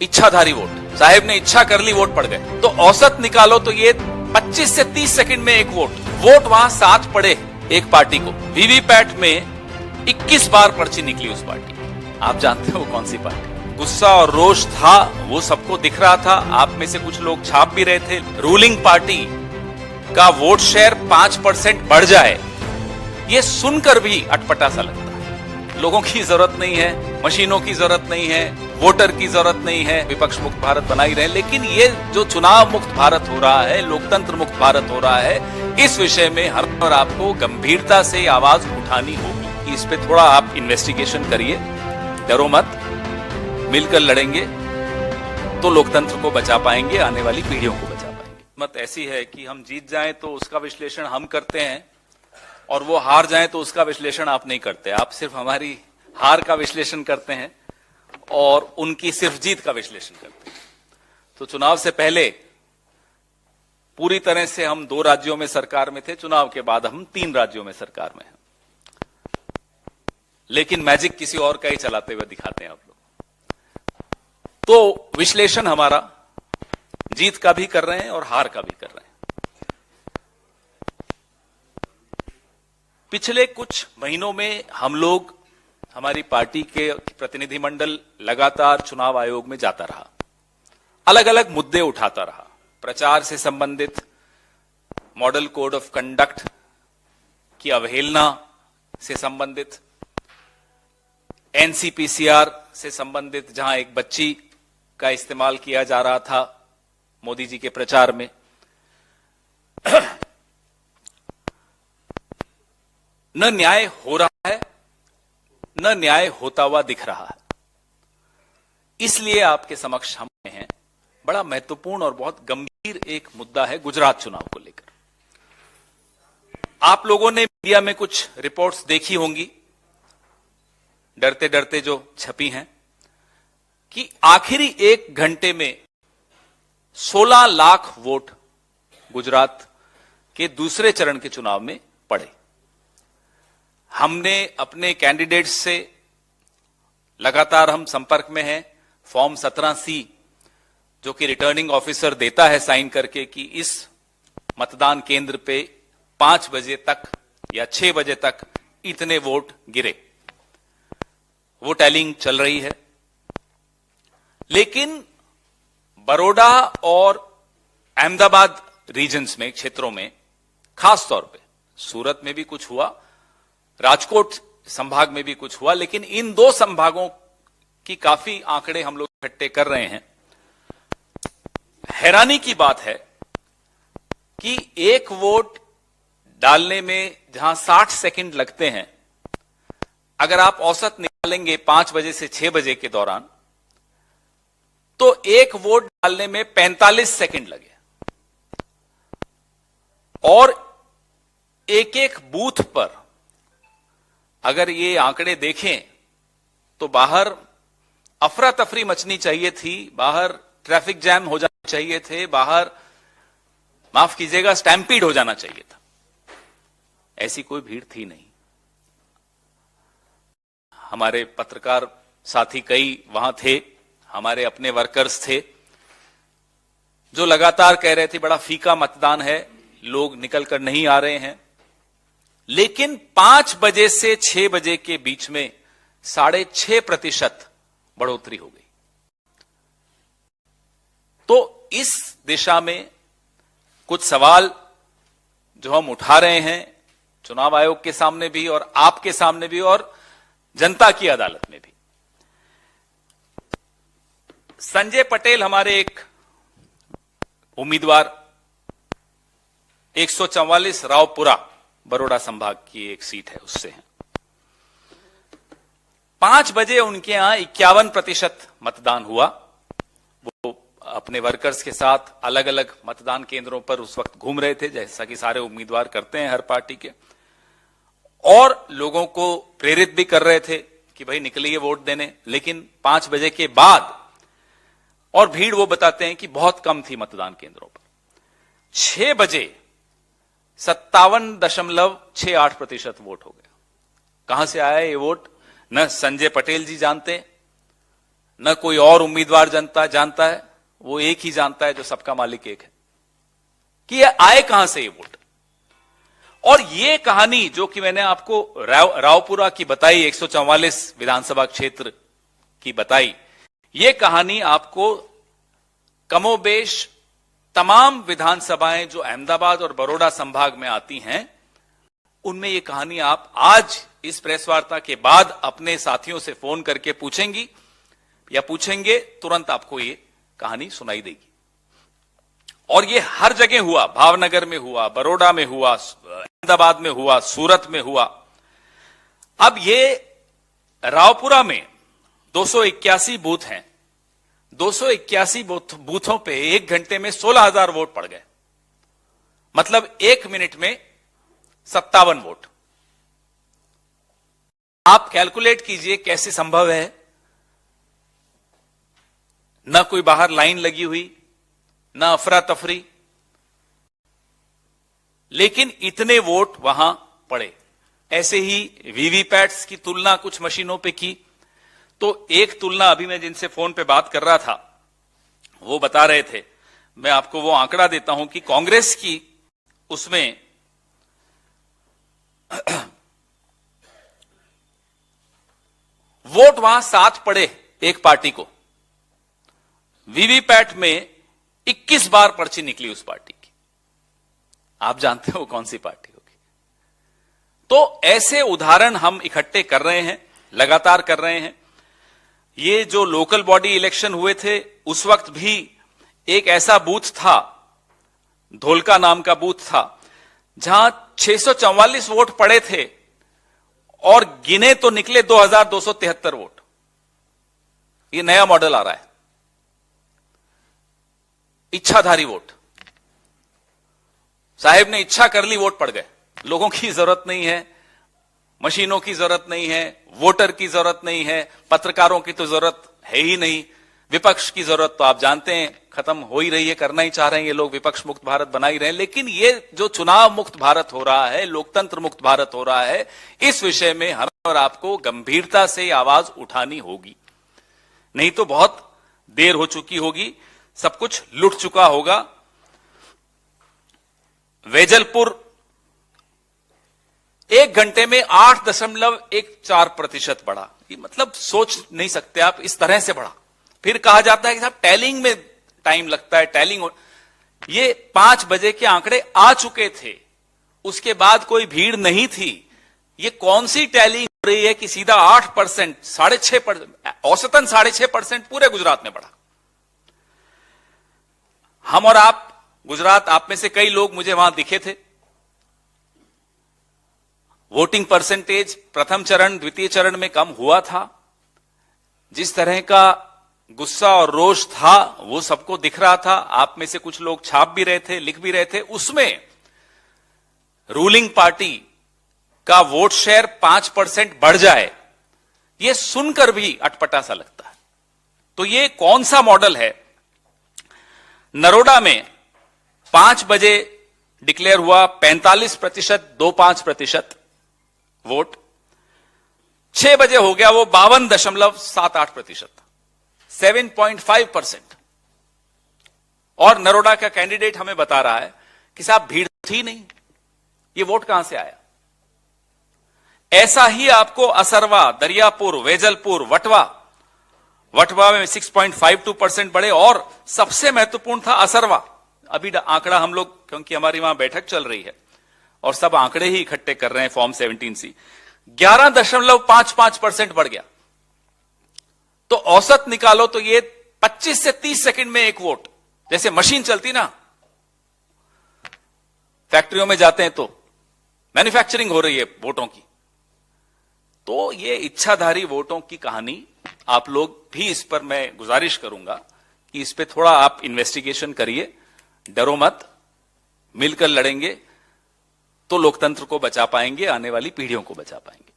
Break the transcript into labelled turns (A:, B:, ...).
A: इच्छाधारी vote, साहेब ने इच्छा कर ली, वोट पड़ गए। तो औसत निकालो तो ये 25 से 30 सेकंड में एक वोट वहां 7 पड़े एक पार्टी को। वीवीपैट में 21 बार पर्ची निकली उस पार्टी की। आप जानते हो वो कौन सी पार्टी? गुस्सा और रोष था, वो सबको दिख रहा था। आप में से कुछ लोग छाप भी रहे थे। रूलिंग पार्टी का वोट शेयर 5% बढ़ जाए, ये सुनकर भी अटपटा सा लगता है। लोगों की जरूरत नहीं है, मशीनों की जरूरत नहीं है, वोटर की जरूरत नहीं है, विपक्ष मुक्त भारत बना ही रहे। लेकिन ये जो चुनाव मुक्त भारत हो रहा है, लोकतंत्र मुक्त भारत हो रहा है, इस विषय में हर बार आपको गंभीरता से आवाज उठानी होगी। इस पे थोड़ा आप इन्वेस्टिगेशन करिए, डरो मत, मिलकर लड़ेंगे तो लोकतंत्र को बचा पाएंगे, आने वाली पीढ़ियों को बचा पाएंगे। मत ऐसी है कि हम जीत जाएं तो उसका विश्लेषण हम करते हैं और वो हार जाएं तो उसका विश्लेषण आप नहीं करते। आप सिर्फ हमारी हार का विश्लेषण करते हैं और उनकी सिर्फ जीत का विश्लेषण करते हैं। तो चुनाव से पहले पूरी तरह से हम 2 राज्यों में सरकार में थे, चुनाव के बाद हम 3 राज्यों में सरकार में हैं। लेकिन मैजिक किसी और का ही चलाते हुए दिखाते हैं आप लोग। तो विश्लेषण हमारा जीत का भी कर रहे हैं और हार का भी कर रहे हैं। पिछले कुछ महीनों में हम लोग, हमारी पार्टी के प्रतिनिधिमंडल लगातार चुनाव आयोग में जाता रहा, अलग अलग मुद्दे उठाता रहा। प्रचार से संबंधित, मॉडल कोड ऑफ कंडक्ट की अवहेलना से संबंधित, एनसीपीसीआर से संबंधित, जहां एक बच्ची का इस्तेमाल किया जा रहा था मोदी जी के प्रचार में। न न्याय हो रहा है, न न्याय होता हुआ दिख रहा है। इसलिए आपके समक्ष हम हैं। बड़ा महत्वपूर्ण और बहुत गंभीर एक मुद्दा है गुजरात चुनाव को लेकर। आप लोगों ने मीडिया में कुछ रिपोर्ट्स देखी होंगी, डरते डरते जो छपी हैं, कि आखिरी 1 घंटे में 16 लाख वोट गुजरात के दूसरे चरण के चुनाव में पड़े। हमने अपने कैंडिडेट्स से लगातार हम संपर्क में हैं। फॉर्म 17C जो कि रिटर्निंग ऑफिसर देता है साइन करके कि इस मतदान केंद्र पे 5 बजे तक या 6 बजे तक इतने वोट गिरे, वो टैलिंग चल रही है। लेकिन बड़ौदा और अहमदाबाद रीजन्स में, क्षेत्रों में, खास तौर पे सूरत में भी कुछ हुआ, राजकोट संभाग में भी कुछ हुआ, लेकिन इन 2 संभागों की काफी आंकड़े हम लोग इकट्ठे कर रहे हैं। हैरानी की बात है कि 1 वोट डालने में जहां 60 सेकंड लगते हैं, अगर आप औसत निकालेंगे 5 बजे से 6 बजे के दौरान, तो 1 वोट डालने में 45 सेकंड लगे। और एक बूथ पर अगर ये आंकड़े देखें तो बाहर अफरा तफरी मचनी चाहिए थी, बाहर ट्रैफिक जैम हो जाने चाहिए थे, बाहर माफ कीजिएगा स्टैम्पीड हो जाना चाहिए था। ऐसी कोई भीड़ थी नहीं। हमारे पत्रकार साथी कई वहां थे, हमारे अपने वर्कर्स थे जो लगातार कह रहे थे बड़ा फीका मतदान है, लोग निकल कर नहीं आ रहे हैं। लेकिन 5 बजे से 6 बजे के बीच में 6.5% बढ़ोतरी हो गई। तो इस दिशा में कुछ सवाल जो हम उठा रहे हैं चुनाव आयोग के सामने भी और आपके सामने भी और जनता की अदालत में भी। संजय पटेल हमारे एक उम्मीदवार, 144 रावपुरा बड़ौदा संभाग की एक सीट है, उससे हैं। 5 बजे उनके यहां 51% मतदान हुआ। वो अपने वर्कर्स के साथ अलग अलग मतदान केंद्रों पर उस वक्त घूम रहे थे, जैसा कि सारे उम्मीदवार करते हैं हर पार्टी के, और लोगों को प्रेरित भी कर रहे थे कि भाई निकलिए वोट देने। लेकिन 5 बजे के बाद, और भीड़ वो बताते हैं कि बहुत कम थी मतदान केंद्रों पर, 6 बजे 57.68% वोट हो गया। कहां से आया ये वोट, न संजय पटेल जी जानते, न कोई और उम्मीदवार जानता है, वो एक ही जानता है जो सबका मालिक एक है, कि ये आए कहां से ये वोट। और ये कहानी जो कि मैंने आपको रावपुरा की बताई, 144 विधानसभा क्षेत्र की बताई, ये कहानी आपको कमोबेश तमाम विधानसभाएं जो अहमदाबाद और बड़ौदा संभाग में आती हैं, उनमें ये कहानी आप आज इस प्रेस वार्ता के बाद अपने साथियों से फोन करके पूछेंगी या पूछेंगे, तुरंत आपको ये कहानी सुनाई देगी। और ये हर जगह हुआ, भावनगर में हुआ, बड़ौदा में हुआ, अहमदाबाद में हुआ, सूरत में हुआ। अब ये रावपुरा में 281 बूथ हैं, 281 बूथों पे 1 घंटे में 16,000 वोट पड़ गए, मतलब 1 मिनट में 57 वोट। आप कैलकुलेट कीजिए कैसे संभव है, न कोई बाहर लाइन लगी हुई, न अफरा तफरी, लेकिन इतने वोट वहां पड़े। ऐसे ही वीवीपैट्स की तुलना कुछ मशीनों पे की, तो एक तुलना अभी मैं जिनसे फोन पे बात कर रहा था वो बता रहे थे, मैं आपको वो आंकड़ा देता हूं कि कांग्रेस की उसमें वोट वहां 7 पड़े एक पार्टी को, वीवीपैट में 21 बार पर्ची निकली उस पार्टी की। आप जानते हो कौन सी पार्टी होगी। तो ऐसे उदाहरण हम इकट्ठे कर रहे हैं, लगातार कर रहे हैं। ये जो लोकल बॉडी इलेक्शन हुए थे उस वक्त भी एक ऐसा बूथ था, धोलका नाम का बूथ था, जहां 644 वोट पड़े थे और गिने तो निकले 2273 वोट। ये नया मॉडल आ रहा है, इच्छाधारी वोट। साहेब ने इच्छा कर ली, वोट पड़ गए। लोगों की जरूरत नहीं है, मशीनों की जरूरत नहीं है, वोटर की जरूरत नहीं है, पत्रकारों की तो जरूरत है ही नहीं, विपक्ष की जरूरत तो आप जानते हैं खत्म हो ही रही है, करना ही चाह रहे हैं ये लोग, विपक्ष मुक्त भारत बना ही रहे हैं। लेकिन ये जो चुनाव मुक्त भारत हो रहा है, लोकतंत्र मुक्त भारत हो रहा है, इस विषय में हमें और आपको गंभीरता से आवाज उठानी होगी, नहीं तो बहुत देर हो चुकी होगी, सब कुछ लुट चुका होगा। वेजलपुर 1 घंटे में 8.14% बढ़ा। ये मतलब सोच नहीं सकते आप, इस तरह से बढ़ा। फिर कहा जाता है कि साहब टैलिंग में टाइम लगता है, टैलिंग। ये 5 बजे के आंकड़े आ चुके थे, उसके बाद कोई भीड़ नहीं थी। ये कौन सी टैलिंग हो रही है कि सीधा 8%, 6.5%, औसतन 6.5% पूरे गुजरात में बढ़ा। हम और आप, गुजरात, आप में से कई लोग मुझे वहां दिखे थे। वोटिंग परसेंटेज प्रथम चरण द्वितीय चरण में कम हुआ था। जिस तरह का गुस्सा और रोष था वो सबको दिख रहा था। आप में से कुछ लोग छाप भी रहे थे, लिख भी रहे थे। उसमें रूलिंग पार्टी का वोट शेयर 5% बढ़ जाए, ये सुनकर भी अटपटा सा लगता है। तो ये कौन सा मॉडल है? नरोडा में 5 बजे डिक्लेयर हुआ 45%, 25% वोट। 6 बजे हो गया वो 52.78%, 7.5%। और नरोडा का कैंडिडेट हमें बता रहा है कि साहब भीड़ थी नहीं, ये वोट कहां से आया। ऐसा ही आपको असरवा, दरियापुर, वेजलपुर, वटवा में 6.52% बढ़े। और सबसे महत्वपूर्ण था असरवा। अभी आंकड़ा हम लोग, क्योंकि हमारी वहां बैठक चल रही है और सब आंकड़े ही इकट्ठे कर रहे हैं फॉर्म 17C, 11.55% बढ़ गया। तो औसत निकालो तो ये 25 से 30 सेकंड में एक वोट, जैसे मशीन चलती ना, फैक्ट्रियों में जाते हैं तो मैन्युफैक्चरिंग हो रही है वोटों की। तो ये इच्छाधारी वोटों की कहानी, आप लोग भी इस पर मैं गुजारिश करूंगा कि इस पे थोड़ा आप इन्वेस्टिगेशन करिए, डरो मत, मिलकर लड़ेंगे तो लोकतंत्र को बचा पाएंगे, आने वाली पीढ़ियों को बचा पाएंगे।